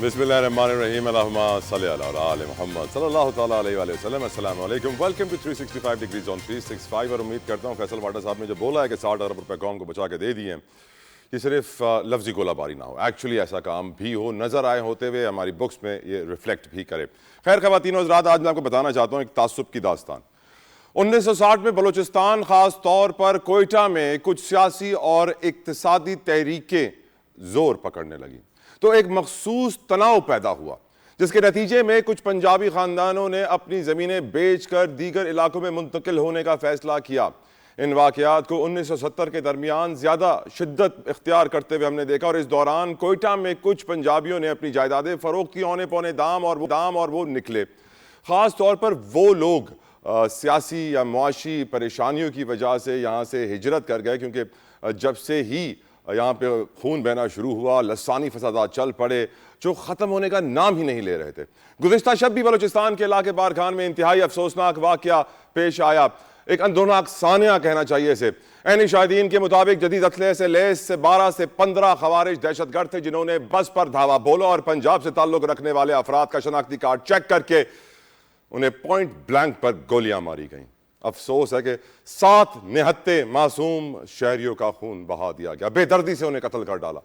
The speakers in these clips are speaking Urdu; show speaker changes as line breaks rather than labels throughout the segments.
بسم اللہ الرحمن الرحیم اللہم صلی علی آل محمد صلی اللہ تعالیٰ علیہ وآلہ وسلم. السلام علیکم. ویلکم ٹو 365 ڈگریز آن 365. اور امید کرتا ہوں فیصل واٹر صاحب نے جو بولا ہے کہ 60 ارب روپے قوم کو بچا کے دے دیے ہیں، یہ صرف لفظی گولہ باری نہ ہو، ایکچولی ایسا کام بھی ہو، نظر آئے ہوتے ہوئے ہماری بکس میں یہ ریفلیکٹ بھی کرے. خیر خواتین و حضرات، آج میں آپ کو بتانا چاہتا ہوں ایک تعصب کی داستان. 1960 میں بلوچستان، خاص طور پر کوئٹہ میں کچھ سیاسی اور اقتصادی تحریکیں زور پکڑنے لگیں تو ایک مخصوص تناؤ پیدا ہوا، جس کے نتیجے میں کچھ پنجابی خاندانوں نے اپنی زمینیں بیچ کر دیگر علاقوں میں منتقل ہونے کا فیصلہ کیا. ان واقعات کو 1970 کے درمیان زیادہ شدت اختیار کرتے ہوئے ہم نے دیکھا، اور اس دوران کوئٹہ میں کچھ پنجابیوں نے اپنی جائیدادیں فروخت کی اونے پونے دام اور وہ نکلے. خاص طور پر وہ لوگ سیاسی یا معاشی پریشانیوں کی وجہ سے یہاں سے ہجرت کر گئے، کیونکہ جب سے ہی یہاں پہ خون بہنا شروع ہوا، لسانی فسادات چل پڑے جو ختم ہونے کا نام ہی نہیں لے رہے تھے. گزشتہ شب بھی بلوچستان کے علاقے بارکھان میں انتہائی افسوسناک واقعہ پیش آیا. ایک اندروناک سانحہ کہنا چاہیے اسے. عینی شاہدین کے مطابق جدید اسلحے سے لیس 12 سے 15 خوارج دہشت گرد تھے، جنہوں نے بس پر دھاوا بولا اور پنجاب سے تعلق رکھنے والے افراد کا شناختی کارڈ چیک کر کے انہیں پوائنٹ بلینک پر گولیاں ماری گئیں. افسوس ہے کہ 7 نہتے معصوم شہریوں کا خون بہا دیا گیا، بے دردی سے انہیں قتل کر ڈالا.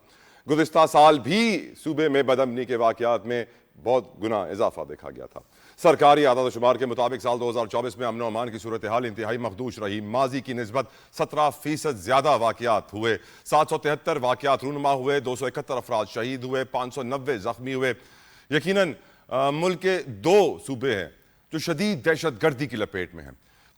گزشتہ سال بھی صوبے میں بدامنی کے واقعات میں بہت گنا اضافہ دیکھا گیا تھا. سرکاری اعداد و شمار کے مطابق سال 2024 میں امن و امان کی صورتحال انتہائی مخدوش رہی. ماضی کی نسبت 17% زیادہ واقعات ہوئے، 773 واقعات رونما ہوئے، 271 افراد شہید ہوئے، 590 زخمی ہوئے. یقیناً ملک کے 2 صوبے ہیں جو شدید دہشت گردی کی لپیٹ میں ہیں.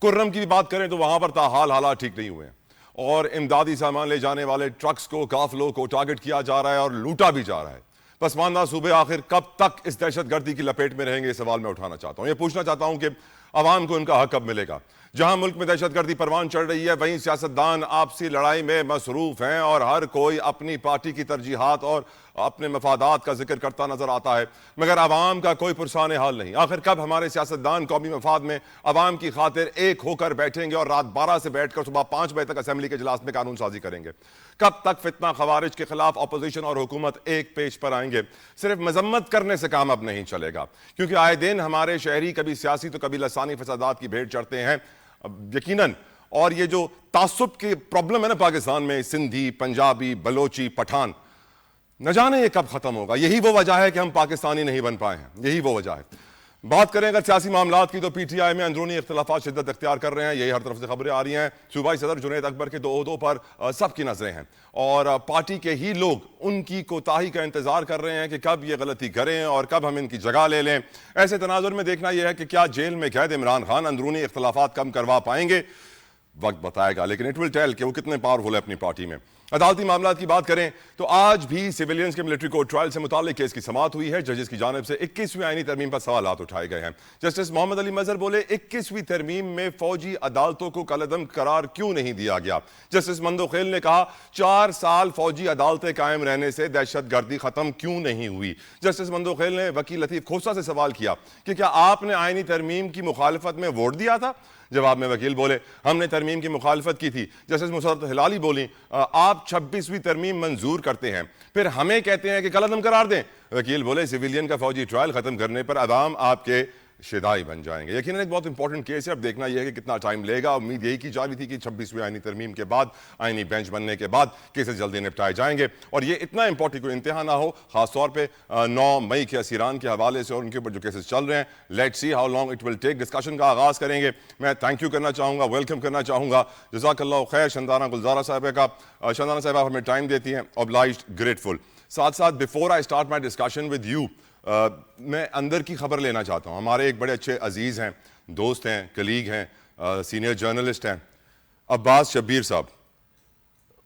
کرم کی بھی بات کریں تو وہاں پر تاحال حالات ٹھیک نہیں ہوئے ہیں، اور امدادی سامان لے جانے والے ٹرکس کو، قافلوں کو ٹارگٹ کیا جا رہا ہے اور لوٹا بھی جا رہا ہے. پسماندہ صوبے آخر کب تک اس دہشت گردی کی لپیٹ میں رہیں گے، یہ سوال میں اٹھانا چاہتا ہوں. یہ پوچھنا چاہتا ہوں کہ عوام کو ان کا حق کب ملے گا؟ جہاں ملک میں دہشت گردی پروان چڑھ رہی ہے، وہیں سیاستدان آپسی لڑائی میں مصروف ہیں اور ہر کوئی اپنی پارٹی کی ترجیحات اور اپنے مفادات کا ذکر کرتا نظر آتا ہے، مگر عوام کا کوئی پرسان حال نہیں. آخر کب ہمارے سیاستدان قومی مفاد میں عوام کی خاطر ایک ہو کر بیٹھیں گے اور رات 12 سے بیٹھ کر صبح 5 بجے تک اسمبلی کے اجلاس میں قانون سازی کریں گے؟ کب تک فتنہ خوارج کے خلاف اپوزیشن اور حکومت ایک پیج پر آئیں گے؟ صرف مذمت کرنے سے کام اب نہیں چلے گا، کیونکہ آئے دن ہمارے شہری کبھی سیاسی تو کبھی لسانی فسادات کی بھیٹ چڑھتے ہیں. یقیناً اور یہ جو تعصب کی پرابلم ہے نا پاکستان میں، سندھی، پنجابی، بلوچی، پٹھان، نہ جانے یہ کب ختم ہوگا. یہی وہ وجہ ہے کہ ہم پاکستانی نہیں بن پائے ہیں، یہی وہ وجہ ہے. بات کریں اگر سیاسی معاملات کی تو پی ٹی آئی میں اندرونی اختلافات شدت اختیار کر رہے ہیں، یہی ہر طرف سے خبریں آ رہی ہیں. صوبائی صدر جنید اکبر کے 2 عہدوں پر سب کی نظریں ہیں، اور پارٹی کے ہی لوگ ان کی کوتاہی کا انتظار کر رہے ہیں کہ کب یہ غلطی کریں اور کب ہم ان کی جگہ لے لیں. ایسے تناظر میں دیکھنا یہ ہے کہ کیا جیل میں قید عمران خان اندرونی اختلافات کم کروا پائیں گے؟ وقت بتائے گا، لیکن اٹ ول ٹیل کہ وہ کتنے پاورفل ہے اپنی پارٹی میں. عدالتی معاملات کی بات کریں تو آج بھی سویلینز کے ملٹری کورٹ ٹرائل سے متعلق کیس کی سماعت ہوئی ہے. ججز کی جانب سے 21ویں آئینی ترمیم پر سوالات اٹھائے گئے ہیں. جسٹس محمد علی مظہر بولے 21ویں ترمیم میں فوجی عدالتوں کو کالعدم قرار کیوں نہیں دیا گیا؟ جسٹس مندوخیل نے کہا 4 سال فوجی عدالتیں قائم رہنے سے دہشت گردی ختم کیوں نہیں ہوئی؟ جسٹس مندوخیل نے وکیل لطیف کھوسہ سے سوال کیا کہ کیا آپ نے آئینی ترمیم کی مخالفت میں ووٹ دیا تھا؟ جواب میں وکیل بولے ہم نے ترمیم کی مخالفت کی تھی. جسٹس مسرت ہلالی بولی آپ 26ویں ترمیم منظور کرتے ہیں پھر ہمیں کہتے ہیں کہ کالعدم قرار دیں. وکیل بولے سویلین کا فوجی ٹرائل ختم کرنے پر عوام آپ کے شدائی بن جائیں گے. یقیناً ایک بہت امپورٹنٹ کیس ہے، اب دیکھنا یہ ہے کہ کتنا ٹائم لے گا. امید یہی کی جا رہی تھی کہ 26ویں آئینی ترمیم کے بعد، آئینی بینچ بننے کے بعد کیسز جلدی نپٹائے جائیں گے اور یہ اتنا امپورٹنٹ کوئی انتہا نہ ہو، خاص طور پہ 9 مئی کے اسیران کے حوالے سے اور ان کے اوپر جو کیسز چل رہے ہیں. Let's see how long it will take. Discussion کا آغاز کریں گے. میں تھینک یو کرنا چاہوں گا، ویلکم کرنا چاہوں گا، جزاک اللہ خیر، شندانہ گلزارہ صاحبہ کا. شندانہ صاحبہ ہمیں ٹائم دیتی ہیں، obliged, grateful. ساتھ ساتھ before I start my discussion with you, میں اندر کی خبر لینا چاہتا ہوں. ہمارے ایک بڑے اچھے عزیز ہیں، دوست ہیں، کلیگ ہیں، سینئر جرنلسٹ ہیں، عباس شبیر صاحب.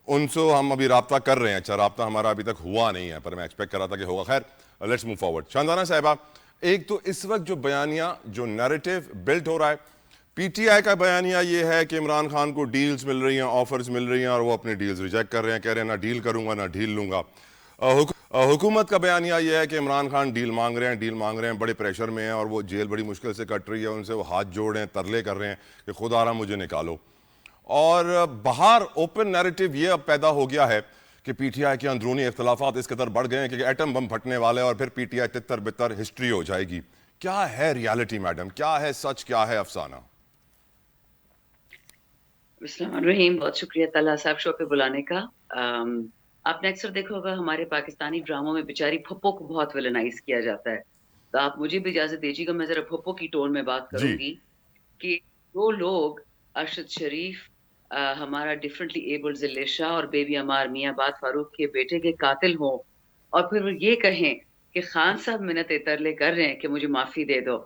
ان سے ہم ابھی رابطہ کر رہے ہیں. اچھا، رابطہ ہمارا ابھی تک ہوا نہیں ہے، پر میں ایکسپیکٹ کر رہا تھا کہ ہوگا. خیر، لیٹس موو فارورڈ. شاندانہ صاحبہ، ایک تو اس وقت جو بیانیہ، جو نیریٹو بلڈ ہو رہا ہے، پی ٹی آئی کا بیانیہ یہ ہے کہ عمران خان کو ڈیلز مل رہی ہیں، آفرز مل رہی ہیں، اور وہ اپنی ڈیلز ریجیکٹ کر رہے ہیں، کہہ رہے ہیں نہ ڈیل کروں گا نہ ڈیل لوں گا. حکومت کا بیانیہ یہ ہے کہ عمران خان ڈیل مانگ رہے ہیں، بڑے پریشر میں ہیں اور وہ جیل بڑی مشکل سے کٹ رہی ہے. ان سے وہ ہاتھ جوڑ رہے ہیں، ترلے کر رہے ہیں کہ خدا را مجھے نکالو. اور باہر اوپن نیریٹو یہ اب پیدا ہو گیا ہے کہ پی ٹی آئی کے اندرونی اختلافات اس قدر بڑھ گئے ہیں کہ ایٹم بم پھٹنے والا ہے اور پھر پی ٹی آئی تتر بتر ہسٹری ہو جائے گی. کیا ہے ریالٹی میڈم؟ کیا ہے سچ؟ کیا ہے افسانہ؟
السلام الرحیم. بہت شکریہ طلحہ صاحب شو پہ بلانے کا. آپ نے اکثر دیکھا ہوگا ہمارے پاکستانی ڈراموں میں بیچاری پھپھو کو بہت ولنائز کیا جاتا ہے. تو آپ مجھے بھی اجازت دیجیے گا میں ذرا پھپھو کی ٹون میں بات کروں
جی
گی کہ جو لوگ ارشد شریف ہمارا ڈفرینٹلی ایبلڈ ذلیل شاہ اور بیبی عمار میاں باد فاروق کے بیٹے کے قاتل ہوں اور پھر وہ یہ کہیں کہ خان صاحب منت ترلے کر رہے ہیں کہ مجھے معافی دے دو.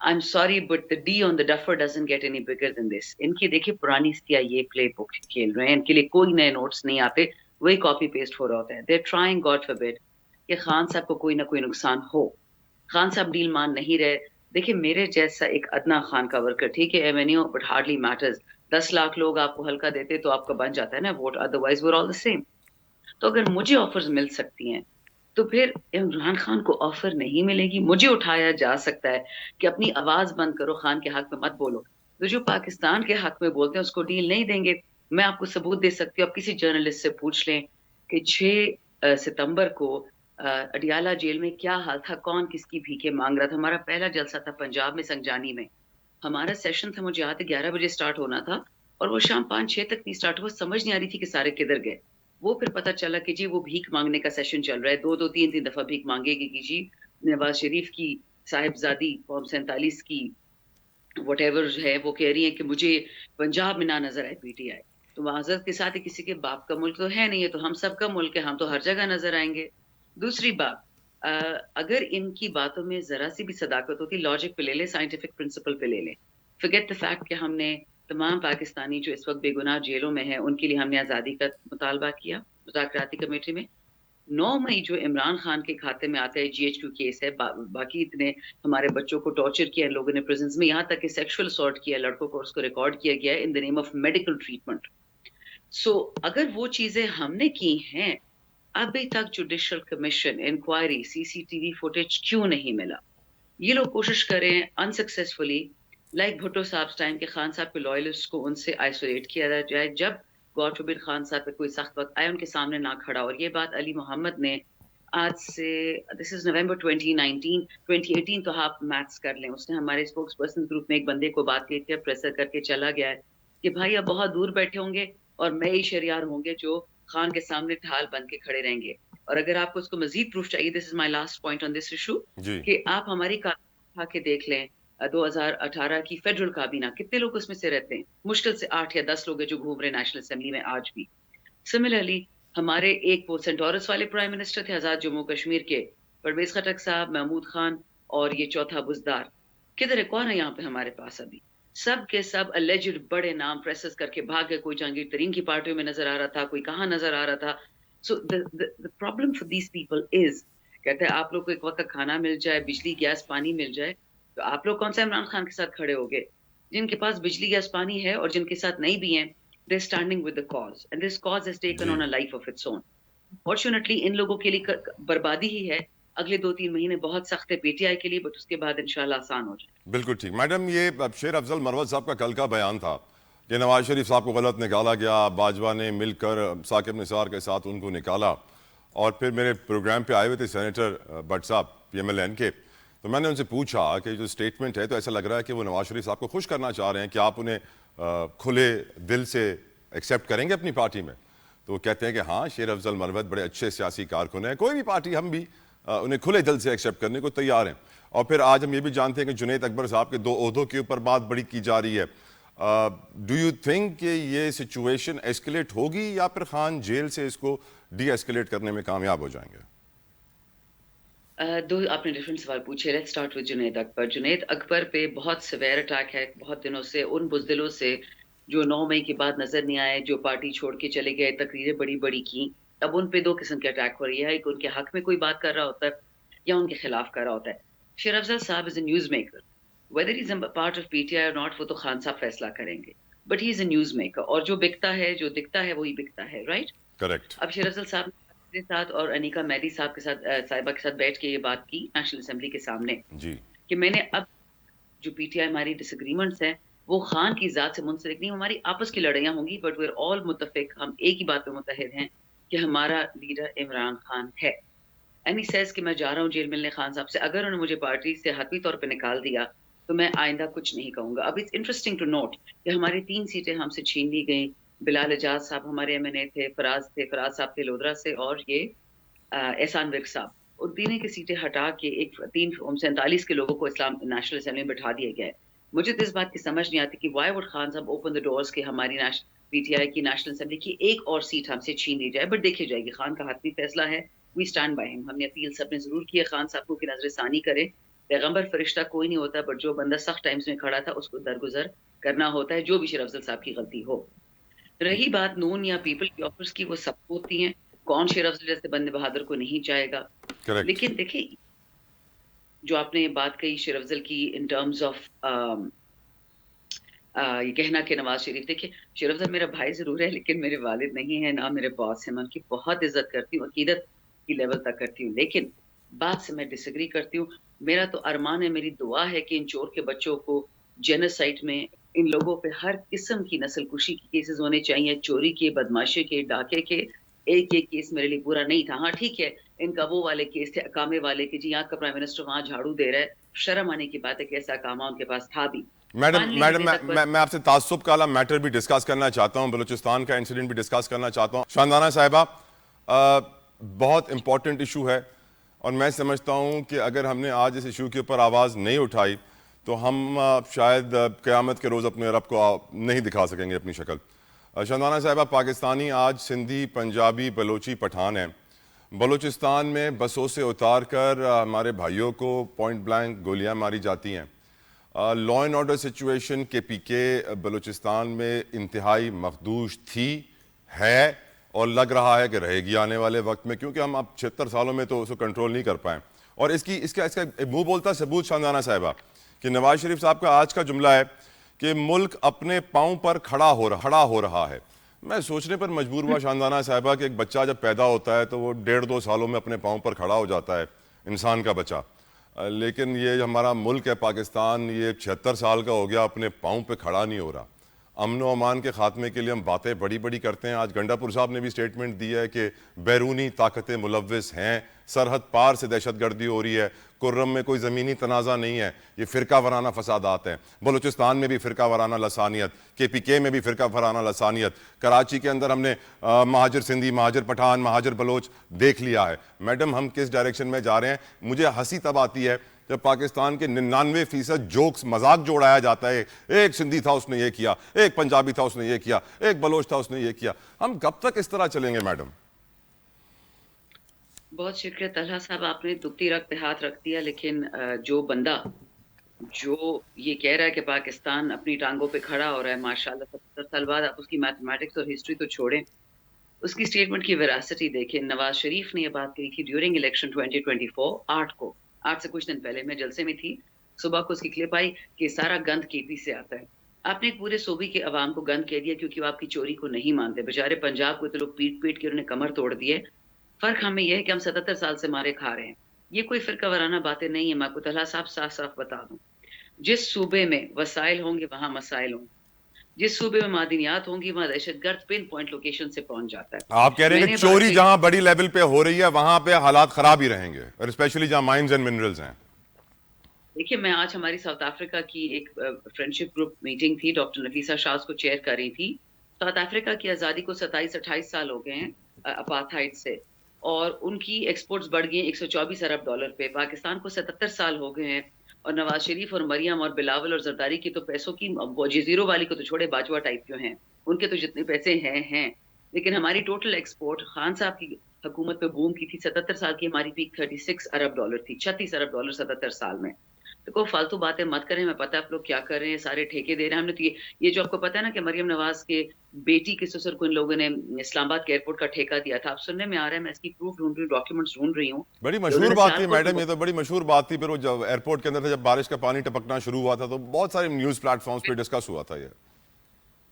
I'm sorry, but the D on the duffer doesn't get any bigger than this. ان کی دیکھیے پرانی یہ پلے بک کھیل رہے ہیں. ان کے لیے کوئی نئے نوٹس نہیں آتے, وہی کاپی پیسٹ ہو رہا ہوتا ہے. They're trying, God forbid, کہ خان صاحب کو کوئی نہ کوئی نقصان ہو. خان صاحب ڈیل مان نہیں رہے. دیکھیے میرے جیسا ایک ادنا خان کا ورکر, ٹھیک ہے ایمینیو, بٹ ہارڈلی میٹرز. 10 لاکھ لوگ آپ کو ہلکا دیتے تو آپ کا بن جاتا ہے نا vote, otherwise we're all the same. تو اگر مجھے آفرز مل سکتی ہیں تو پھر عمران خان کو آفر نہیں ملے گی. مجھے اٹھایا جا سکتا ہے کہ اپنی آواز بند کرو, خان کے حق میں مت بولو. تو جو پاکستان کے حق میں بولتے ہیں اس کو ڈیل نہیں دیں گے. میں آپ کو ثبوت دے سکتی ہوں, آپ کسی جرنلسٹ سے پوچھ لیں کہ 6 ستمبر کو اڈیالہ جیل میں کیا حال تھا, کون کس کی بھیکیں مانگ رہا تھا. ہمارا پہلا جلسہ تھا پنجاب میں سنگجانی میں. ہمارا سیشن تھا, مجھے یاد ہے 11 بجے سٹارٹ ہونا تھا اور وہ شام 5-6 تک نہیں سٹارٹ ہوا. سمجھ نہیں آ رہی تھی کہ سارے کدھر گئے. وہ پھر پتہ چلا کہ جی وہ بھیک مانگنے کا سیشن چل رہا ہے. 2-3 دفعہ بھیک مانگے گی کہ جی نواز شریف کی صاحبزادی فارم 47 کی وٹ ایور ہے, وہ کہہ رہی ہیں کہ مجھے پنجاب میں نہ نظر آئے پی ٹی آئی. تو معذرت کے ساتھ کسی کے باپ کا ملک تو ہے نہیں ہے, تو ہم سب کا ملک ہے, ہم تو ہر جگہ نظر آئیں گے. دوسری بات, اگر ان کی باتوں میں ذرا سی بھی صداقت ہوتی, لاجک پہ لے لیں, سائنٹیفک پرنسپل پہ لے لیں. فگیٹ دا فیکٹ کہ ہم نے تمام پاکستانی جو اس وقت بے گناہ جیلوں میں ہیں ان کے لیے ہم نے آزادی کا مطالبہ کیا مذاکراتی کمیٹی میں. 9 مئی جو عمران خان کے کھاتے میں آتا ہے GH2 کیس ہے, باقی اتنے ہمارے بچوں کو ٹارچر کیا ان لوگوں نے پریزنز میں, یہاں تک کہ سیکشل اسالٹ کیا لڑکوں کو, اس کو ریکارڈ کیا گیا ہے in the name of medical treatment. So اگر وہ چیزیں ہم نے کی ہیں, ابھی تک judicial commission inquiry CCTV footage کیوں نہیں ملا؟ یہ لوگ کوشش کریں انسکسیسفلی, لائک بھٹو صاحب ٹائم کے خان صاحب کے لوئلسٹ کو ان سے آئسولیٹ کیا جائے. جب گاڈ فوربڈ خان صاحب پہ کوئی سخت وقت آئے ان کے سامنے نہ کھڑا. اور یہ بات علی محمد نے آج سے, دس از نومبر 2018 تو آپ میتھس کر لیں, اس نے ہمارے اسپوکس پرسن گروپ میں ایک بندے کو بات کی تھی, پریسر کر کے چلا گیا ہے کہ بھائی اب بہت دور بیٹھے ہوں گے اور میں ہی شہریار ہوں گے جو خان کے سامنے ڈھال بن کے کھڑے رہیں گے. اور اگر آپ کو اس کو مزید پروف چاہیے, this is my last point on this issue,
جی
کہ آپ ہماری اٹھا کے دیکھ لیں 2018 کی فیڈرل کابینہ, کتنے لوگ اس میں سے رہتے ہیں؟ مشکل سے 8 یا 10 لوگ ہیں جو گھوم رہے نیشنل اسمبلی میں آج بھی. سملرلی ہمارے ایک وہ سینٹورس والے پرائم منسٹر تھے آزاد جموں کشمیر کے, پرویز خٹک صاحب, محمود خان, اور یہ چوتھا بزدار, کدھر ہے, کون ہے یہاں پہ ہمارے پاس ابھی؟ سب کے سب اللیجڈ بڑے نام پریسز کر کے بھاگ گئے. کوئی جہانگیر ترین کی پارٹیوں میں نظر آ رہا تھا, کوئی کہاں نظر آ رہا تھا. سو the problem for these people is, کہتے ہیں آپ لوگ کو ایک وقت کا کھانا مل جائے, بجلی گیس پانی مل جائے, تو آپ لوگ کون سا عمران خان کے ساتھ کھڑے ہوگے؟ جن کے پاس بجلی گیس پانی ہے اور جن کے ساتھ نہیں بھی ہیں, they're standing with the cause and this cause has taken
G
on a life of its own. Fortunately ان لوگوں کے لیے بربادی ہی ہے. اگلے 2-3 مہینے بہت سخت ہے پی ٹی آئی کے لیے, بٹ اس کے بعد انشاءاللہ آسان ہو جائے.
بالکل ٹھیک. میڈم یہ شیر افضل مروت صاحب کا کل کا بیان تھا کہ نواز شریف صاحب کو غلط نکالا گیا, باجوہ نے مل کر ثاقب نثار کے ساتھ ان کو نکالا, اور پھر میرے پروگرام پہ آئے ہوئے تھے سینیٹر بٹ صاحب PMLN کے, تو میں نے ان سے پوچھا کہ جو سٹیٹمنٹ ہے تو ایسا لگ رہا ہے کہ وہ نواز شریف صاحب کو خوش کرنا چاہ رہے ہیں کہ آپ انہیں کھلے دل سے ایکسیپٹ کریں گے اپنی پارٹی میں. تو وہ کہتے ہیں کہ ہاں, شیر افضل مروت بڑے اچھے سیاسی کارکن ہیں, کوئی بھی پارٹی ہم بھی انہیں کھلے دل سے ایکسیپٹ کرنے کو تیار ہیں. اور پھر آج ہم یہ بھی جانتے ہیں کہ جنید اکبر صاحب کے 2 عہدوں کے اوپر بات بڑی کی جا رہی ہے. ڈو یو تھنک کہ یہ سچویشن ایسکلیٹ ہوگی یا پھر خان جیل سے اس کو ڈی ایسکلیٹ کرنے میں کامیاب ہو جائیں گے؟
دو آپ نے ڈفرینٹ سوال پوچھے. لیٹس اسٹارٹ وتھ جنید اکبر. جنید اکبر پہ بہت سویر اٹیک ہے بہت دنوں سے, ان بزدلوں سے جو 9 مئی کے بعد نظر نہیں آئے, جو پارٹی چھوڑ کے چلے گئے, تقریریں بڑی بڑی کی. اب ان پہ 2 قسم کے اٹیک ہو رہی ہے, ایک ان کے حق میں کوئی بات کر رہا ہوتا ہے یا ان کے خلاف کر رہا ہوتا ہے. Sher Afzal sahib is a news maker, whether he's a part of PTI or not, وہ تو خان صاحب فیصلہ کریں گے, but he is a news maker, اور جو بکتا ہے جو دکھتا ہے وہی بکتا ہے, رائٹ؟
کریکٹ.
اب شیر افضل صاحب کے ساتھ اور انیکا میری صاحب کے ساتھ صاحبہ کے ساتھ بیٹھ کے یہ بات کی نیشنل اسمبلی کے سامنے
جی
کہ میں نے اب جو پی ٹی آئی ہماری ڈس اگریمنٹس ہیں وہ خان کی ذات سے منسلک نہیں, ہماری آپس کی لڑائیاں ہوں گی, بٹ ویئر آل متفق, ہم ایک ہی بات پہ متحد ہیں کہ ہمارا لیڈر عمران خان ہے. اینڈ ہی سیز کہ میں جا رہا ہوں جیل ملنے خان صاحب سے. اگر انہوں نے مجھے پارٹی سے حتمی طور پہ نکال دیا تو میں آئندہ کچھ نہیں کہوں گا. اب اٹس انٹرسٹنگ ٹو نوٹ کہ ہماری 3 سیٹیں ہم سے چھین لی گئیں. بلال اعجاز صاحب ہمارے ایم این اے تھے, فراز صاحب تھے لودرا سے, اور یہ احسان ورک صاحب, اور تینوں کی سیٹیں ہٹا کے 47 کے لوگوں کو اسلام نیشنل اسمبلی میں بٹھا دیا گیا ہے. مجھے تو اس بات کی سمجھ نہیں آتی کہ وائی وڈ خان صاحب اوپن دا ڈورز کہ ہماری پی ٹی آئی کی نیشنل اسمبلی کی ایک اور سیٹ ہم سے چھین لی جائے. بٹ دیکھی جائے گی, خان کا حتمی فیصلہ ہے. وی اسٹینڈ بائی ہم نے اپیل سب نے ضرور کی ہے خان صاحب کو کہ نظر ثانی کرے. پیغمبر فرشتہ کوئی نہیں ہوتا, بٹ جو بندہ سخت ٹائمز میں کھڑا تھا اس کو درگزر کرنا ہوتا ہے, جو بھی شیر افضل صاحب کی غلطی ہو. رہی بات نون یا پیپل کی آفرز کی, وہ سب ہوتی ہیں. کون شیر افضل جیسے بندے بہادر کو نہیں چاہے گا؟
کریکٹ.
لیکن دیکھیں جو آپ نے بات کہی شیر افضل کی ان ٹرمز آف یہ کہنا کہ نواز شریف, دیکھیں شیر افضل میرا بھائی ضرور ہے لیکن میرے والد نہیں ہیں, نہ میرے باس ہیں. میں ان کی بہت عزت کرتی ہوں, عقیدت کی لیول تک کرتی ہوں, لیکن بات سے میں ڈس ایگری کرتی ہوں. میرا تو ارمان ہے, میری دعا ہے کہ ان چور کے بچوں کو جینوسائڈ میں ان لوگوں پہ ہر قسم کی نسل کشی کی کیسز ہونے چاہیے, چوری کے, بدماشی کے, ڈاکے کے. ایک کیس میرے لیے پورا نہیں تھا. ہاں ٹھیک ہے, ان کا وہ والے کیس تھے اقامے والے کہ جی یہاں کا پرائم منسٹر وہاں جھاڑو دے رہا ہے. شرم آنے کی بات ہے کہ ایسا اقامہ ان کے پاس تھا بھی.
میڈم میں آپ سے تعصب کا والا میٹر بھی ڈسکس کرنا چاہتا ہوں, بلوچستان کا انسیڈنٹ بھی ڈسکس کرنا چاہتا ہوں. شاندانہ صاحبہ, بہت امپورٹنٹ ایشو ہے, اور میں سمجھتا ہوں کہ اگر ہم نے آج اس ایشو کے اوپر آواز نہیں اٹھائی تو ہم شاید قیامت کے روز اپنے رب کو نہیں دکھا سکیں گے اپنی شکل. شاندانہ صاحبہ, پاکستانی آج سندھی, پنجابی, بلوچی, پٹھان ہیں. بلوچستان میں بسوں سے اتار کر ہمارے بھائیوں کو پوائنٹ بلینک گولیاں ماری جاتی ہیں. لا اینڈ آرڈر سچویشن کے پی کے بلوچستان میں انتہائی مخدوش تھی, ہے, اور لگ رہا ہے کہ رہے گی آنے والے وقت میں, کیونکہ ہم اب 76 سالوں میں تو اس کو کنٹرول نہیں کر پائیں. اور اس کا منہ بولتا ثبوت شاندانہ صاحبہ کہ نواز شریف صاحب کا آج کا جملہ ہے کہ ملک اپنے پاؤں پر کھڑا ہو رہا ہے. میں سوچنے پر مجبور ہوا شاندانہ صاحبہ کہ ایک بچہ جب پیدا ہوتا ہے تو وہ 1.5-2 سالوں میں اپنے پاؤں پر کھڑا ہو جاتا ہے, انسان کا بچہ. لیکن یہ ہمارا ملک ہے پاکستان, یہ 76 سال کا ہو گیا, اپنے پاؤں پہ کھڑا نہیں ہو رہا. امن و امان کے خاتمے کے لیے ہم باتیں بڑی بڑی کرتے ہیں. آج گنڈا پور صاحب نے بھی سٹیٹمنٹ دی ہے کہ بیرونی طاقتیں ملوث ہیں, سرحد پار سے دہشت گردی ہو رہی ہے, کرم میں کوئی زمینی تنازع نہیں ہے, یہ فرقہ وارانہ فسادات ہیں. بلوچستان میں بھی فرقہ وارانہ لسانیت, کے پی کے میں بھی فرقہ وارانہ لسانیت, کراچی کے اندر ہم نے مہاجر سندھی, مہاجر پٹھان, مہاجر بلوچ دیکھ لیا ہے. میڈم ہم کس ڈائریکشن میں جا رہے ہیں؟ مجھے ہنسی تب آتی ہے جب پاکستان کے 99% جوکس مذاق جو اڑایا جاتا ہے, ایک سندھی تھا اس نے یہ کیا, ایک پنجابی تھا اس نے یہ کیا, ایک بلوچ تھا اس نے یہ کیا. ہم کب تک اس طرح چلیں گے میڈم؟
بہت شکریہ طلحہ صاحب, آپ نے دکھتی رکھ پہ ہاتھ رکھ دیا. لیکن جو بندہ جو یہ کہہ رہا ہے کہ پاکستان اپنی ٹانگوں پہ کھڑا ہو رہا ہے, ماشاءاللہ 70 سال بعد, آپ اس کی میتھمیٹکس اور ہسٹری تو چھوڑیں, اس کی سٹیٹمنٹ کی ویراسٹی دیکھیں. نواز شریف نے یہ بات کہی تھی ڈیورنگ الیکشن 2024 8 سے کچھ دن پہلے, میں جلسے میں تھی, صبح کو اس کی کلپ آئی کہ سارا گند کے پی سے آتا ہے. آپ نے پورے صوبے کے عوام کو گند کہہ دیا کیونکہ وہ آپ کی چوری کو نہیں مانتے. بیچارے پنجاب کو تو لوگ پیٹ پیٹ کے انہوں نے کمر توڑ دیے. فرق ہمیں یہ ہے کہ ہم 77 سال سے مارے کھا رہے ہیں. یہ کوئی فرقہ وارانہ باتیں نہیں ہیں. میں آپ کو طلحہ صاحب صاف صاف بتا دوں, جس صوبے میں وسائل ہوں گے وہاں مسائل ہوں گے, جس صوبے میں معدنیات ہوں گی وہاں دہشت گرد پن پوائنٹ لوکیشن سے پہنچ جاتا ہے.
آپ کہہ رہے ہیں کہ چوری جہاں بڑی لیول پہ ہو رہی ہے وہاں پہ حالات خراب ہی رہیں گے, اور اسپیشلی جہاں مائنز اینڈ منرلز ہیں.
دیکھیے میں آج ہماری ساؤتھ افریقہ کی ایک فرینڈشپ گروپ میٹنگ تھی, ڈاکٹر نفیسہ شاہ کو چیئر کر رہی تھی. ساؤتھ افریقہ کی آزادی کو 27-28 سال ہو گئے ہیں اپارتھائڈ سے, اور ان کی ایکسپورٹس بڑھ گئی ہیں 124 ارب ڈالر پہ. پاکستان کو 77 سال ہو گئے ہیں, اور نواز شریف اور مریم اور بلاول اور زرداری کی تو پیسوں کی, جزیروں والی کو تو چھوڑے, باجوہ ٹائپ جو ہیں ان کے تو جتنے پیسے ہیں, لیکن ہماری ٹوٹل ایکسپورٹ خان صاحب کی حکومت پہ بوم کی تھی. 77 سال کی ہماری پیک 36 ارب ڈالر تھی, 36 ارب ڈالر 77 سال میں. تو کوئی فالتو باتیں مت کریں, میں پتہ ہے آپ لوگ کیا کر رہے ہیں, سارے ٹھیکے دے رہے ہیں. ہم نے تو یہ جو آپ کو پتا ہے نا کہ مریم نواز کے بیٹی کے سسر کو ان لوگوں نے اسلام آباد کے ایئرپورٹ کا ٹھیکہ دیا تھا. آپ سننے میں آ رہا ہے, میں اس کی پروف ڈھونڈ رہی ہوں, ڈاکیومنٹس ڈھونڈ رہی ہوں.
بڑی مشہور بات تھی میڈم, یہ تو بڑی مشہور بات تھی. پھر وہ جب ایئرپورٹ کے اندر تھا, جب بارش کا پانی ٹپکنا شروع ہوا تھا تو بہت سارے نیوز پلیٹ فارمز پہ ڈسکس ہوا تھا. یہ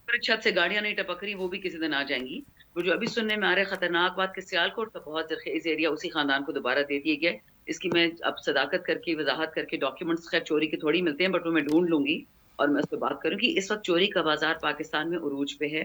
چھت سے گاڑیاں نہیں ٹپک رہی, وہ بھی کسی دن آ جائیں گی. وہ جو ابھی سننے میں آ رہے خطرناک بات کہ سیالکوٹ کا بہت زرخیز ایریا اسی خاندان کو دوبارہ دے دیا گیا. اس کی میں اب صداقت کر کے وضاحت کر کے, ڈاکیومنٹس خیر چوری کے تھوڑی ملتے ہیں بٹ وہ میں ڈھونڈ لوں گی اور میں اس پہ بات کروں گی. اس وقت چوری کا بازار پاکستان میں عروج پہ ہے.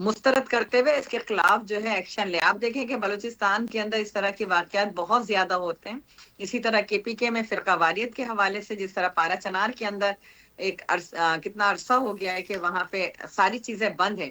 مسترد کرتے ہوئے اس کے خلاف جو ہے ایکشن لے. آپ دیکھیں کہ بلوچستان کے اندر اس طرح کے واقعات بہت زیادہ ہوتے ہیں. اسی طرح کے پی کے میں فرقہ واریت کے حوالے سے جس طرح پارا چنار کے اندر ایک کتنا عرصہ ہو گیا ہے کہ وہاں پہ ساری چیزیں بند ہیں,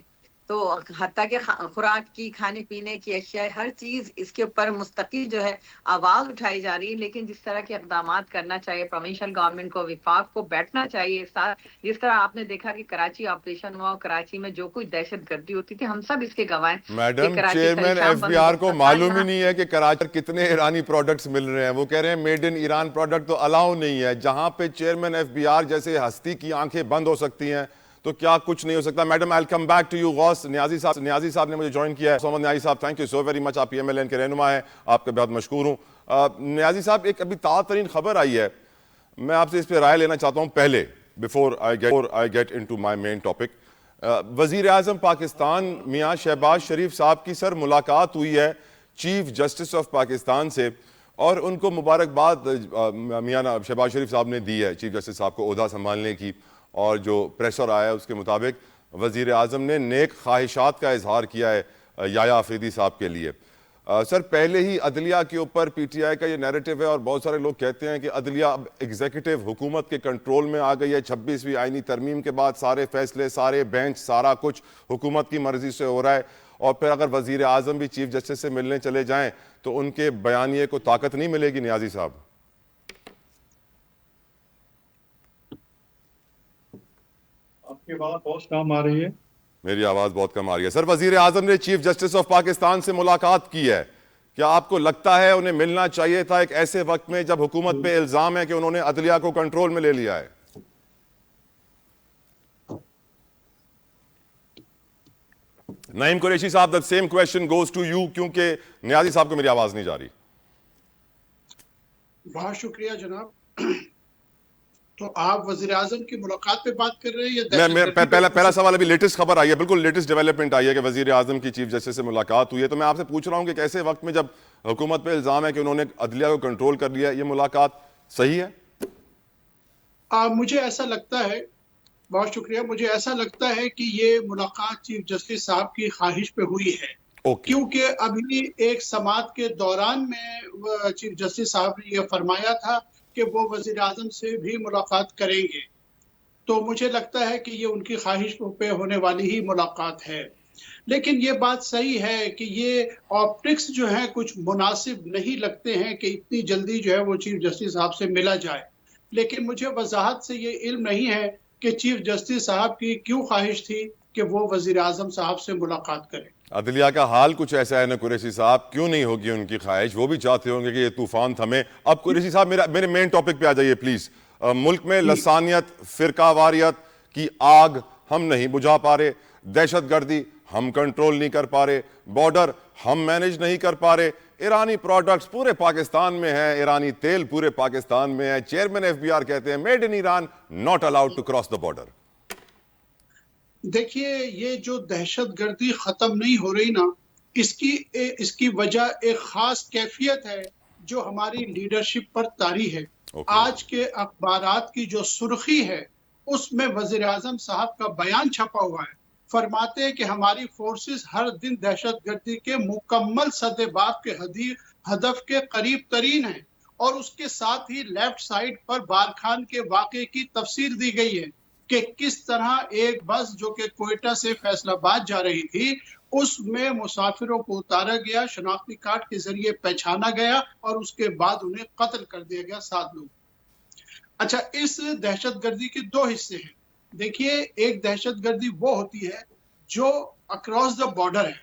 تو حتیٰ کہ خوراک کی, کھانے پینے کی اشیاء, ہر چیز اس کے اوپر مستقل جو ہے آواز اٹھائی جا رہی ہے. لیکن جس طرح کے اقدامات کرنا چاہیے پروونشل گورنمنٹ کو, وفاق کو بیٹھنا چاہیے ساتھ. جس طرح آپ نے دیکھا کہ کراچی آپریشن ہوا, کراچی میں جو کچھ دہشت گردی ہوتی تھی, ہم سب اس کے گواہ ہیں.
Madam, chairman F B R کو معلوم ہی نہیں ہے کہ کراچی کتنے ایرانی پروڈکٹس مل رہے ہیں. وہ کہہ رہے ہیں میڈ ان ایران پروڈکٹ تو الاؤ نہیں ہے. جہاں پہ چیئرمین ایف بی آر جیسے ہستی کی آنکھیں بند ہو سکتی ہیں تو کیا کچھ نہیں ہو سکتا. Madam I will come back to you. Ghaus Niazi صاحب نے مجھے جوائن کیا ہے. محمد نیازی صاحب, thank you so very much. آپ پی ایم ایل این کے رہنما ہیں, آپ کا بہت مشکور ہوں. نیازی صاحب, ایک ابھی تازہ ترین خبر آئی ہے, میں آپ سے اس پہ رائے لینا چاہتا ہوں پہلے, before I get into my main topic. وزیر اعظم پاکستان میاں شہباز شریف صاحب کی سر ملاقات ہوئی ہے چیف جسٹس آف پاکستان سے, اور ان کو مبارکباد میاں شہباز شریف صاحب نے دی ہے چیف جسٹس صاحب کو عہدہ سنبھالنے کی. اور جو پریشر آیا ہے اس کے مطابق وزیر اعظم نے نیک خواہشات کا اظہار کیا ہے یحییٰ آفریدی صاحب کے لیے. سر, پہلے ہی عدلیہ کے اوپر پی ٹی آئی کا یہ نیریٹو ہے, اور بہت سارے لوگ کہتے ہیں کہ عدلیہ اب ایگزیکٹو حکومت کے کنٹرول میں آ گئی ہے. 26ویں آئینی ترمیم کے بعد سارے فیصلے, سارے بینچ, سارا کچھ حکومت کی مرضی سے ہو رہا ہے. اور پھر اگر وزیر اعظم بھی چیف جسٹس سے ملنے چلے جائیں تو ان کے بیانیے کو طاقت نہیں ملے گی. نیازی صاحب,
آپ کی آواز بہت کم آ رہی ہے.
میری آواز بہت کم آ رہی ہے. سر, وزیر اعظم نے چیف جسٹس آف پاکستان سے ملاقات کی ہے, کیا آپ کو لگتا ہے انہیں ملنا چاہیے تھا ایک ایسے وقت میں جب حکومت پہ الزام ہے کہ انہوں نے عدلیہ کو کنٹرول میں لے لیا ہے؟ نعیم قریشی صاحب, the same question goes to you, کیونکہ نیازی صاحب کو میری آواز نہیں جا رہی.
بہت شکریہ جناب. تو آپ وزیر اعظم کی ملاقات پہ بات کر رہے ہیں یا
پہلا سوال, ابھی لیٹسٹ خبر آئی ہے, بالکل لیٹسٹ ڈیولپمنٹ آئی ہے کہ وزیر اعظم کی چیف جسٹس سے ملاقات ہوئی ہے. تو میں آپ سے پوچھ رہا ہوں کہ ایک ایسے وقت میں جب حکومت پہ الزام ہے کہ انہوں نے عدلیہ کو کنٹرول کر لیا, یہ ملاقات صحیح ہے؟
مجھے ایسا لگتا ہے, بہت شکریہ, مجھے ایسا لگتا ہے کہ یہ ملاقات چیف جسٹس صاحب کی خواہش پہ ہوئی ہے. کیونکہ ابھی ایک سماعت کے دوران میں چیف جسٹس صاحب نے یہ فرمایا تھا کہ وہ وزیر اعظم سے بھی ملاقات کریں گے. تو مجھے لگتا ہے کہ یہ ان کی خواہش پہ ہونے والی ہی ملاقات ہے. لیکن یہ بات صحیح ہے کہ یہ آپٹکس جو ہیں کچھ مناسب نہیں لگتے ہیں کہ اتنی جلدی جو ہے وہ چیف جسٹس صاحب سے ملا جائے. لیکن مجھے وضاحت سے یہ علم نہیں ہے کہ چیف جسٹس صاحب کی کیوں خواہش تھی کہ وہ وزیر اعظم صاحب سے ملاقات کریں.
عدلیہ کا حال کچھ ایسا ہے نا قریشی صاحب, کیوں نہیں ہوگی ان کی خواہش؟ وہ بھی چاہتے ہوں گے کہ یہ طوفان تھمے. اب قریشی صاحب میرے مین ٹاپک پہ آ جائیے پلیز. ملک میں لسانیت, فرقہ واریت کی آگ ہم نہیں بجھا پا رہے, دہشت گردی ہم کنٹرول نہیں کر پا رہے, بارڈر ہم مینیج نہیں کر پا رہے, ایرانی پروڈکٹس پورے پاکستان میں ہیں, ایرانی تیل پورے پاکستان میں ہے. چیئرمین ایف بی آر کہتے ہیں made in Iran, not allowed to cross the border.
دیکھیے, یہ جو دہشت گردی ختم نہیں ہو رہی نا, اس کی وجہ ایک خاص کیفیت ہے جو ہماری لیڈرشپ پر طاری ہے. آج کے اخبارات کی جو سرخی ہے اس میں وزیر اعظم صاحب کا بیان چھپا ہوا ہے. فرماتے ہیں کہ ہماری فورسز ہر دن دہشت گردی کے مکمل سد باب کے ہدف کے قریب ترین ہیں. اور اس کے ساتھ ہی لیفٹ سائیڈ پر بارکھان کے واقعے کی تفصیل دی گئی ہے کہ کس طرح ایک بس جو کہ کوئٹہ سے فیصل آباد جا رہی تھی اس میں مسافروں کو اتارا گیا, شناختی کارڈ کے ذریعے پہچانا گیا اور اس کے بعد انہیں قتل کر دیا گیا 7 لوگ. اچھا, اس دہشت گردی کے 2 حصے ہیں. دیکھیے, ایک دہشت گردی وہ ہوتی ہے جو اکراس دا بارڈر ہے,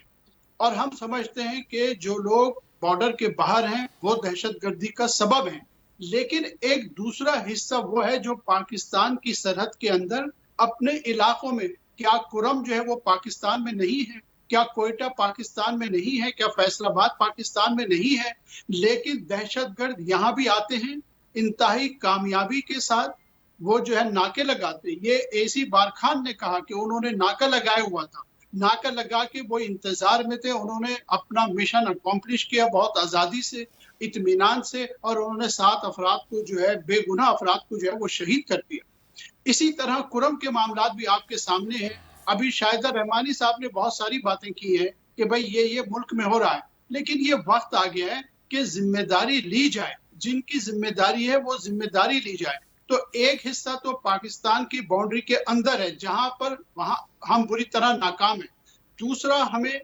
اور ہم سمجھتے ہیں کہ جو لوگ بارڈر کے باہر ہیں وہ دہشت گردی کا سبب ہیں. لیکن ایک دوسرا حصہ وہ ہے جو پاکستان کی سرحد کے اندر اپنے علاقوں میں, کیا کرم جو ہے وہ پاکستان میں نہیں ہے, کیا کوئٹہ پاکستان میں نہیں ہے, کیا فیصل آباد پاکستان میں نہیں ہے, لیکن دہشت گرد یہاں بھی آتے ہیں انتہائی کامیابی کے ساتھ. وہ جو ہے ناکے لگاتے. یہ اے سی بارکھان نے کہا کہ انہوں نے ناکا لگایا ہوا تھا, ناکا لگا کے وہ انتظار میں تھے, انہوں نے اپنا مشن اکمپلش کیا بہت آزادی سے, اطمینان سے, اور انہوں نے 7 افراد کو جو ہے بے گناہ افراد کو جو ہے وہ شہید کر دیا. اسی طرح کرم کے معاملات بھی آپ کے سامنے ہیں ابھی شاہدہ رحمانی صاحب نے بہت ساری باتیں کی ہیں کہ بھائی یہ ملک میں ہو رہا ہے، لیکن یہ وقت آ گیا ہے کہ ذمہ داری لی جائے، جن کی ذمہ داری ہے وہ ذمہ داری لی جائے۔ تو ایک حصہ تو پاکستان کی باؤنڈری کے اندر ہے جہاں پر وہاں ہم بری طرح ناکام ہیں۔ دوسرا، ہمیں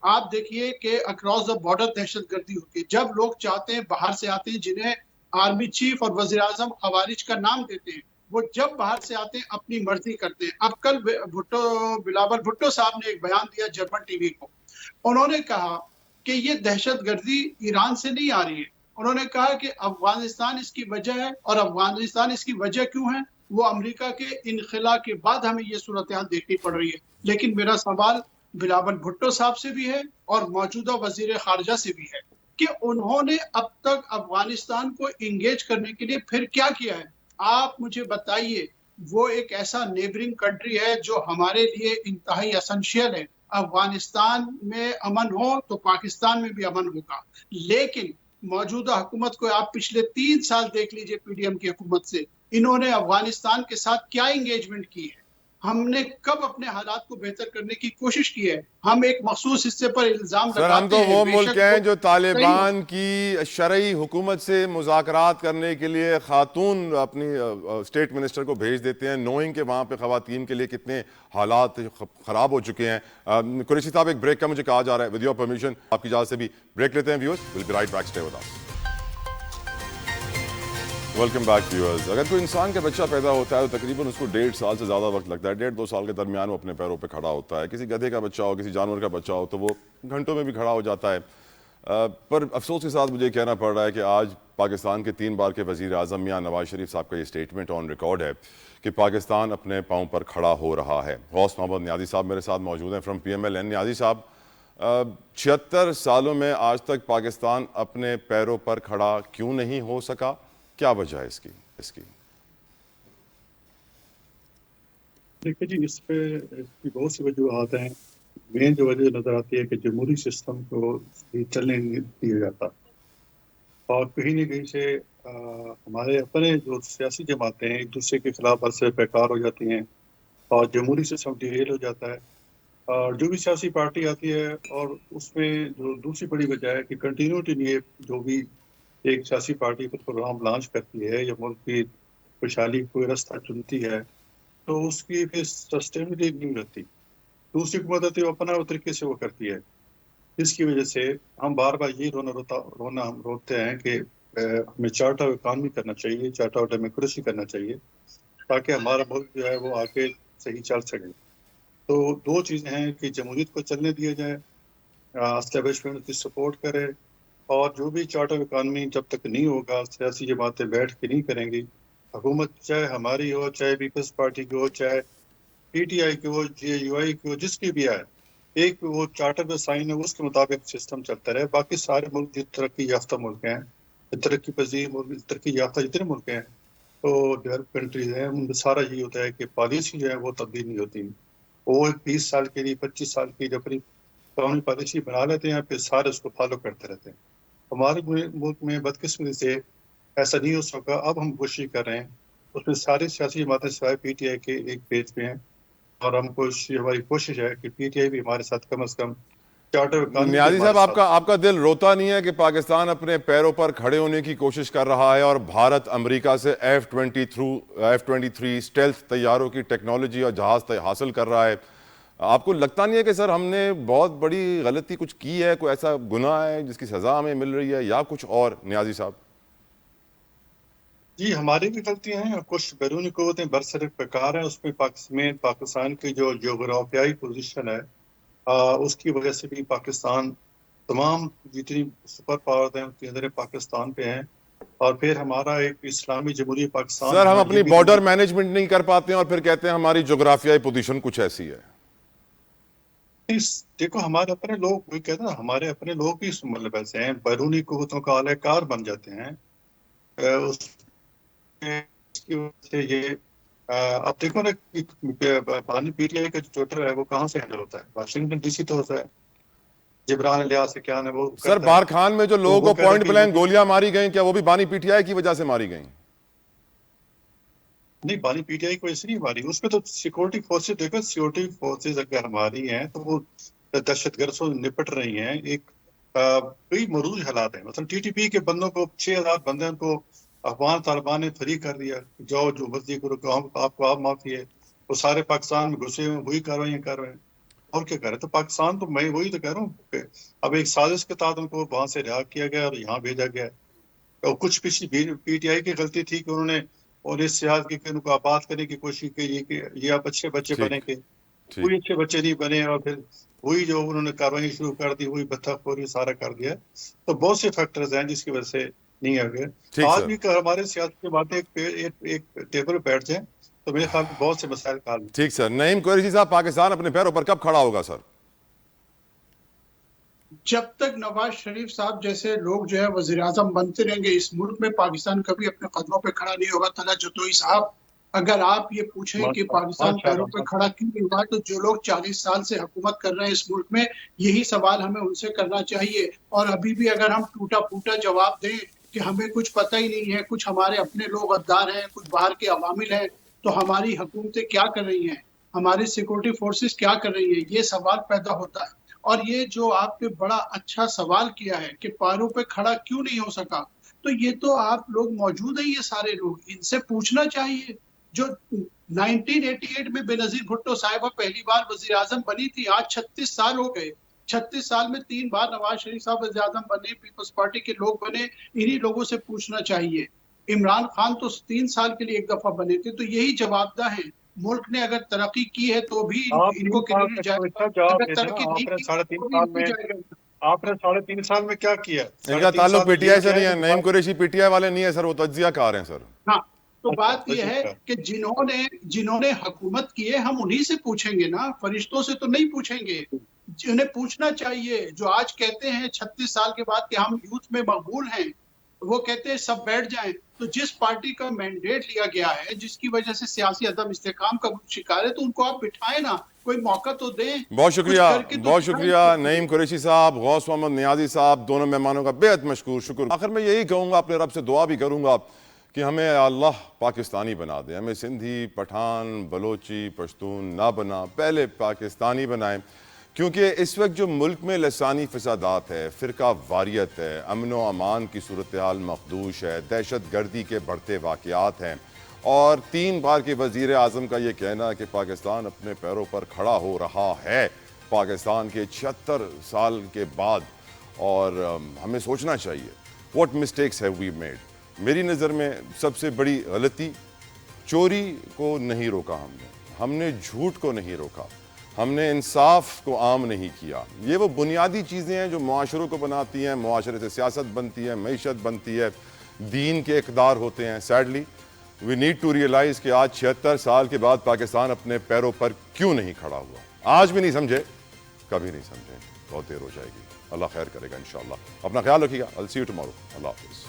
آپ دیکھیے کہ اکراس دا بارڈر دہشت گردی ہوتی ہے، جب لوگ چاہتے ہیں باہر سے آتے ہیں، جنہیں آرمی چیف اور وزیر اعظم خوارج کا نام دیتے ہیں، وہ جب باہر سے آتے ہیں اپنی مرضی کرتے ہیں۔ اب کل بلاول بھٹو صاحب نے ایک بیان دیا جرمن ٹی وی کو، انہوں نے کہا کہ یہ دہشت گردی ایران سے نہیں آ رہی ہے، انہوں نے کہا کہ افغانستان اس کی وجہ ہے، اور افغانستان اس کی وجہ کیوں ہے؟ وہ امریکہ کے انخلا کے بعد ہمیں یہ صورتحال دیکھنی پڑ رہی ہے۔ لیکن میرا سوال بلاول بھٹو صاحب سے بھی ہے اور موجودہ وزیر خارجہ سے بھی ہے کہ انہوں نے اب تک افغانستان کو انگیج کرنے کے لیے پھر کیا کیا ہے؟ آپ مجھے بتائیے۔ وہ ایک ایسا نیبرنگ کنٹری ہے جو ہمارے لیے انتہائی اسینشیل ہے۔ افغانستان میں امن ہو تو پاکستان میں بھی امن ہوگا، لیکن موجودہ حکومت کو آپ پچھلے 3 سال دیکھ لیجئے پی ڈی ایم کی حکومت سے، انہوں نے افغانستان کے ساتھ کیا انگیجمنٹ کی ہے؟ ہم نے کب اپنے حالات کو بہتر کرنے کی کوشش کی ہے؟ ہم ایک مخصوص حصے پر الزام
سر، ہم
لگاتے
تو
ہیں،
وہ
بے
ملک
شک
ہیں
وہ
جو
صحیح
طالبان کی شرعی حکومت سے مذاکرات کرنے کے لیے خاتون اپنی اسٹیٹ منسٹر کو بھیج دیتے ہیں، نوئنگ کہ وہاں پہ خواتین کے لیے کتنے حالات خراب ہو چکے ہیں۔ قریشی صاحب، ایک بریک کا مجھے کہا جا رہا ہے، ود یور پرمیشن آپ کی اجازت سے بھی بریک لیتے ہیں viewers, will be right back, stay with us. Welcome back viewers. اگر کوئی انسان کا بچہ پیدا ہوتا ہے تو تقریباً اس کو 1.5 سال سے زیادہ وقت لگتا ہے، 1.5-2 سال کے درمیان وہ اپنے پیروں پہ کھڑا ہوتا ہے۔ کسی گدھے کا بچہ ہو، کسی جانور کا بچہ ہو تو وہ گھنٹوں میں بھی کھڑا ہو جاتا ہے۔ پر افسوس کے ساتھ مجھے کہنا پڑ رہا ہے کہ آج پاکستان کے 3 بار کے وزیر اعظم میاں نواز شریف صاحب کا یہ سٹیٹمنٹ آن ریکارڈ ہے کہ پاکستان اپنے پاؤں پر کھڑا ہو رہا ہے۔ غوث محمد نیازی صاحب میرے ساتھ موجود ہیں فرام PMLN۔ نیازی صاحب، 76 سالوں میں آج تک پاکستان اپنے پیروں پر کھڑا کیوں نہیں ہو سکا؟ کیا وجہ ہے اس کی؟
دیکھیے جی، اس کی بہت سی وجوہات ہیں۔ مین جو وجہ نظر آتی ہے کہ جمہوری سسٹم کو چلنے نہیں دیا جاتا، اور کہیں نہ کہیں سے ہمارے اپنے جو سیاسی جماعتیں ہیں ایک دوسرے کے خلاف عرصے بیکار ہو جاتی ہیں اور جمہوری سسٹم ڈیریل ہو جاتا ہے۔ اور جو بھی سیاسی پارٹی آتی ہے، اور اس میں جو دوسری بڑی وجہ ہے کہ کنٹینیوٹی نہیں، جو بھی ایک سیاسی پارٹی پر پروگرام لانچ کرتی ہے یا ملک کی خوشحالی کوئی رستہ چنتی ہے تو اس کی پھر سسٹینیبلٹی نہیں رہتی۔ دوسری حکومت آتی ہے، وہ اپنا طریقے سے وہ کرتی ہے، جس کی وجہ سے ہم بار بار یہ ہم روتے ہیں کہ ہمیں چارٹ آف اکانومی کرنا چاہیے، چارٹ آف ڈیموکریسی کرنا چاہیے، تاکہ ہمارا ملک جو ہے وہ آگے صحیح چل سکے۔ تو 2 چیزیں ہیں کہ جمہوریت کو چلنے دیا جائے، اسٹیبلشمنٹ کی سپورٹ کرے، اور جو بھی چارٹ آف اکانومی جب تک نہیں ہوگا، سیاسی جماعتیں بیٹھ کے نہیں کریں گی، حکومت چاہے ہماری ہو، چاہے پیپلز پارٹی کی ہو، چاہے PTI کی ہو، GUI کی ہو، جس کی بھی آئے، ایک وہ چارٹر پہ سائن ہے، اس کے مطابق سسٹم چلتا رہے۔ باقی سارے ملک جو ترقی یافتہ ملک ہیں، ترقی پذیر ملک، ترقی یافتہ جتنے ملک ہیں، تو ڈیولپ کنٹریز ہیں، ان میں سارا یہ ہوتا ہے کہ پالیسی جو ہے وہ تبدیل نہیں ہوتی۔ وہ 20 سال کے لیے، 25 سال کی جب اپنی قومی پالیسی بنا لیتے ہیں، پھر سارے اس کو فالو کرتے رہتے ہیں۔ ہمارے ملک میں بدقسمتی سے ایسا نہیں ہو سکا۔ اب ہم کوشش کر رہے ہیں، اس میں ساری سیاسی جماعتیں سوائے PTI کے ایک پیج پہ ہیں، اور ہماری کوشش ہے کہ PTI بھی ہمارے ساتھ کم از کم چارٹر قانون کے
نیازی
ہمارے
صاحب،
ساتھ۔
آپ کا دل روتا نہیں ہے کہ پاکستان اپنے پیروں پر کھڑے ہونے کی کوشش کر رہا ہے اور بھارت امریکہ سے F-23 اسٹیلتھ طیاروں کی ٹیکنالوجی اور جہاز حاصل کر رہا ہے؟ آپ کو لگتا نہیں ہے کہ سر ہم نے بہت بڑی غلطی کچھ کی ہے، کوئی ایسا گناہ ہے جس کی سزا ہمیں مل رہی ہے، یا کچھ اور؟ نیازی صاحب
جی، ہماری بھی غلطیاں ہیں، اور کچھ بیرونی قوتیں برسر پیکار ہیں۔ اس میں پاکستان کی جو جغرافیائی پوزیشن ہے، اس کی وجہ سے بھی پاکستان، تمام جتنی سپر پاورز ہیں ان کی نظریں پاکستان پہ ہیں، اور پھر ہمارا ایک اسلامی جمہوریہ پاکستان
سر، ہم
ہونا
اپنی
یہ بھی
بارڈر مینجمنٹ نہیں کر پاتے ہیں اور پھر کہتے ہیں ہماری جغرافیائی پوزیشن کچھ ایسی ہے۔
دیکھو، ہمارے اپنے لوگ، وہی کہتے ہیں نا، ہمارے اپنے لوگ ہی مطلب ایسے ہیں، بیرونی قوتوں کا اعلی کار بن جاتے ہیں۔ اس کی وجہ سے یہ اب دیکھو نا، PTI کا جو ٹویٹر ہے وہ کہاں سے ہینڈل ہوتا ہے؟ واشنگٹن DC تو ہوتا ہے، جبران الیاس سے کیا ہے وہ
سر،
کرتا ہے۔
بارکھان میں جو
تو
لوگوں
وہ
کو
کہہ رہے
پوائنٹ
کہ
بلینک گولیاں ماری گئیں، کیا وہ بھی بانی PTI کی وجہ سے ماری گئیں؟
نہیں بانی پی ٹی آئی کو ایسے نہیں ماری، اس میں تو سیکورٹی فورسز، دیکھو سیکورٹی فورسز اگر ہماری ہیں تو وہ دہشت گرد سے نپٹ رہی ہیں. ایک کئی مروج حالات ہیں. مثلا ٹی ٹی پی کے بندوں کو 6,000 بندے کو افغان طالبان نے فری کر دیا، جاؤ جو مرضی کرو، آپ کو آپ معافی ہے. وہ سارے پاکستان میں گھسے ہوئے، وہی کاروائیاں کر رہے ہیں. اور کیا کر رہے تو پاکستان، تو میں وہی تو کہہ رہا ہوں کہ اب ایک سازش کے تحت ان کو وہاں سے رہا کیا گیا اور یہاں بھیجا گیا. اور کچھ پچھلی پی ٹی آئی کی غلطی تھی کہ انہوں نے اور اس سیاست کی ان کو آباد کرنے کی کوشش کی کہ یہ آپ اچھے بچے بنے
ٹھیک
گے.
ٹھیک.
کوئی اچھے بچے نہیں بنے اور پھر وہی جو انہوں نے کاروائی شروع کر دی، وہی بتہ خوری سارا کر دیا. تو بہت سے فیکٹرز ہیں جس کی وجہ سے نہیں آ گئے.
ٹھیک
آج
سر.
بھی ہمارے سیاست کی باتیں ایک ٹیبل پہ بیٹھ جائیں تو میرے خیال میں بہت سے مسائل کا حل ہیں.
ٹھیک سر. نعیم قریشی صاحب، پاکستان اپنے پیروں پر کب کھڑا ہوگا سر؟
جب تک نواز شریف صاحب جیسے لوگ جو ہے وزیر اعظم بنتے رہیں گے اس ملک میں، پاکستان کبھی اپنے قدموں پہ کھڑا نہیں ہوگا. طلعت جتوئی صاحب، اگر آپ یہ پوچھیں کہ پاکستان
ماشاء
پیروں پہ
اللہ.
کھڑا کیوں نہیں ہوا، تو جو لوگ 40 سال سے حکومت کر رہے ہیں اس ملک میں، یہی سوال ہمیں ان سے کرنا چاہیے. اور ابھی بھی اگر ہم ٹوٹا پھوٹا جواب دیں کہ ہمیں کچھ پتہ ہی نہیں ہے، کچھ ہمارے اپنے لوگ غدار ہیں، کچھ باہر کے عوامل ہیں، تو ہماری حکومتیں کیا کر رہی ہیں، ہماری سیکورٹی فورسز کیا کر رہی ہیں، یہ سوال پیدا ہوتا ہے. اور یہ جو آپ نے بڑا اچھا سوال کیا ہے کہ پیروں پہ کھڑا کیوں نہیں ہو سکا، تو یہ تو آپ لوگ موجود ہیں، یہ سارے لوگ، ان سے پوچھنا چاہیے. جو 1988 میں بے نظیر بھٹو صاحبہ پہلی بار وزیر اعظم بنی تھی، آج 36 سال ہو گئے. 36 سال میں 3 بار نواز شریف صاحب وزیر اعظم بنے، پیپلز پارٹی کے لوگ بنے. انہی لوگوں سے پوچھنا چاہیے. عمران خان تو 3 سال کے لیے ایک دفعہ بنے تھے. تو یہی جواب دہ ہیں. ملک نے اگر ترقی کی ہے تو بھی
آپ
ان
3
کو
سال
کریڈٹ
کا
جائے
کوئی
گا،
اچھا جواب
اگر
دے دیں نا.
ترقی نہیں
آپ نے
کی
3.5
تو بھی ان
سال
کو
میں،
جائے گا.
آپ نے 3.5 سال میں کیا کیا؟
ان کا
3.5
تعلق
سال
پی
میں
ٹی
یہ
آئی سے
کیا
نہیں ہے.
ہے
نعیم قریشی پی ٹی آئی والے نہیں ہے سر، وہ تجزیہ کار ہیں سر.
ہاں، تو
اچھا
بات یہ ہے کہ جنہوں نے حکومت کی ہے، ہم انہی سے پوچھیں گے نا، فرشتوں سے تو نہیں پوچھیں گے. انہیں پوچھنا چاہیے. جو آج کہتے ہیں 36 سال کے بعد کہ ہم یوتھ میں مقبول ہیں، وہ کہتے ہیں سب بیٹھ جائیں. تو جس پارٹی کا مینڈیٹ لیا گیا ہے، جس کی وجہ سے سیاسی عدم استحکام کا شکار ہے، تو ان کو آپ بٹھائیں نا، کوئی موقع تو دیں.
بہت شکریہ،
کچھ کر کے تو
بہت
دکھائیں
شکریہ
ان کو.
نعیم قریشی صاحب، غوث محمد نیازی صاحب، دونوں مہمانوں کا بےحد مشکور شکر. آخر میں یہی کہوں گا، اپنے رب سے دعا بھی کروں گا کہ ہمیں اللہ پاکستانی بنا دے. ہمیں سندھی، پٹھان، بلوچی، پشتون نہ بنا، پہلے پاکستانی بنائیں. کیونکہ اس وقت جو ملک میں لسانی فسادات ہے، فرقہ واریت ہے، امن و امان کی صورتحال مخدوش ہے، دہشت گردی کے بڑھتے واقعات ہیں، اور 3 بار کے وزیر اعظم کا یہ کہنا کہ پاکستان اپنے پیروں پر کھڑا ہو رہا ہے پاکستان کے 76 سال کے بعد. اور ہمیں سوچنا چاہیے what mistakes have we made. میری نظر میں سب سے بڑی غلطی، چوری کو نہیں روکا ہم نے جھوٹ کو نہیں روکا، ہم نے انصاف کو عام نہیں کیا. یہ وہ بنیادی چیزیں ہیں جو معاشروں کو بناتی ہیں، معاشرے سے سیاست بنتی ہے، معیشت بنتی ہے، دین کے اقدار ہوتے ہیں. Sadly we need to realise کہ آج 76 سال کے بعد پاکستان اپنے پیروں پر کیوں نہیں کھڑا ہوا. آج بھی نہیں سمجھے، کبھی نہیں سمجھے. بہت دیر ہو جائے گی. اللہ خیر کرے گا انشاءاللہ. اپنا خیال رکھیے گا. I'll see you tomorrow. اللہ حافظ.